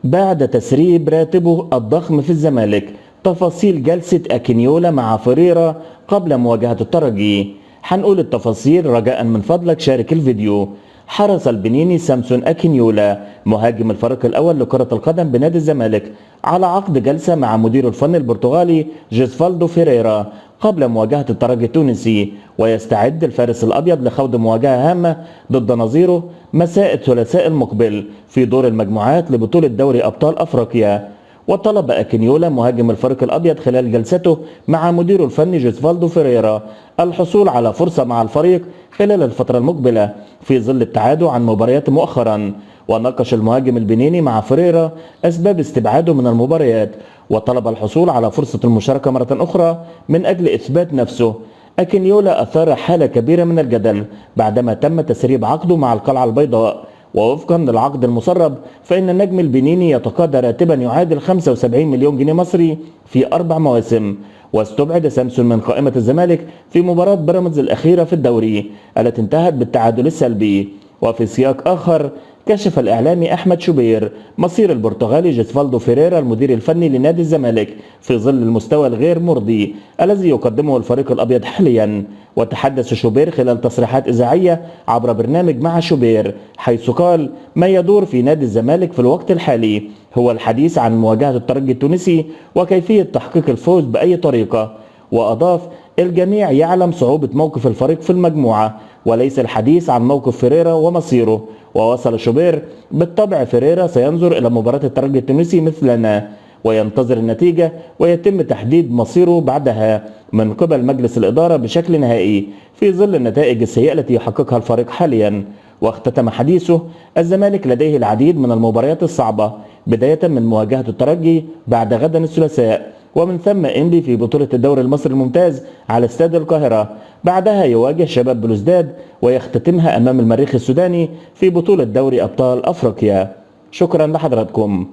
بعد تسريب راتبه الضخم في الزمالك. تفاصيل جلسة أكينيولا مع فريرة قبل مواجهة الترجي. هنقول التفاصيل، رجاء من فضلك شارك الفيديو. حرص البنيني سامسون أكينيولا مهاجم الفريق الأول لكرة القدم بنادي الزمالك على عقد جلسة مع مدير الفني البرتغالي جيسفالدو فيريرا قبل مواجهة الترجي التونسي، ويستعد الفارس الأبيض لخوض مواجهة هامة ضد نظيره مساء الثلاثاء المقبل في دور المجموعات لبطولة دوري أبطال أفريقيا. وطلب أكينيولا مهاجم الفريق الأبيض خلال جلسته مع مديره الفني جيسفالدو فيريرا الحصول على فرصة مع الفريق خلال الفترة المقبلة في ظل ابتعاده عن مباريات مؤخرا. وناقش المهاجم البنيني مع فريرا أسباب استبعاده من المباريات، وطلب الحصول على فرصة المشاركة مرة أخرى من أجل إثبات نفسه. أكينيولا أثار حالة كبيرة من الجدل بعدما تم تسريب عقده مع القلعة البيضاء. ووفقا للعقد المسرب فإن النجم البنيني يتقاضى راتبا يعادل 75 مليون جنيه مصري في 4 مواسم. واستبعد سامسون من قائمة الزمالك في مباراة بيراميدز الأخيرة في الدوري التي انتهت بالتعادل السلبي. وفي سياق آخر، كشف الإعلامي أحمد شوبير مصير البرتغالي جيسفالدو فيريرا المدير الفني لنادي الزمالك في ظل المستوى الغير مرضي الذي يقدمه الفريق الأبيض حاليا. وتحدث شوبير خلال تصريحات إذاعية عبر برنامج مع شوبير، حيث قال: ما يدور في نادي الزمالك في الوقت الحالي هو الحديث عن مواجهة الترجي التونسي وكيفية تحقيق الفوز بأي طريقة. وأضاف: الجميع يعلم صعوبة موقف الفريق في المجموعة وليس الحديث عن موقف فيريرا ومصيره. ووصل شوبير: بالطبع فيريرا سينظر إلى مباراة الترجي التونسي مثلنا وينتظر النتيجة ويتم تحديد مصيره بعدها من قبل مجلس الإدارة بشكل نهائي في ظل النتائج السيئة التي يحققها الفريق حاليا. واختتم حديثه: الزمالك لديه العديد من المباريات الصعبة بداية من مواجهة الترجي بعد غدا الثلاثاء، ومن ثم إنبي في بطولة الدوري المصري الممتاز على استاد القاهرة، بعدها يواجه شباب بلوزداد ويختتمها أمام المريخ السوداني في بطولة دوري أبطال أفريقيا. شكرا لحضراتكم.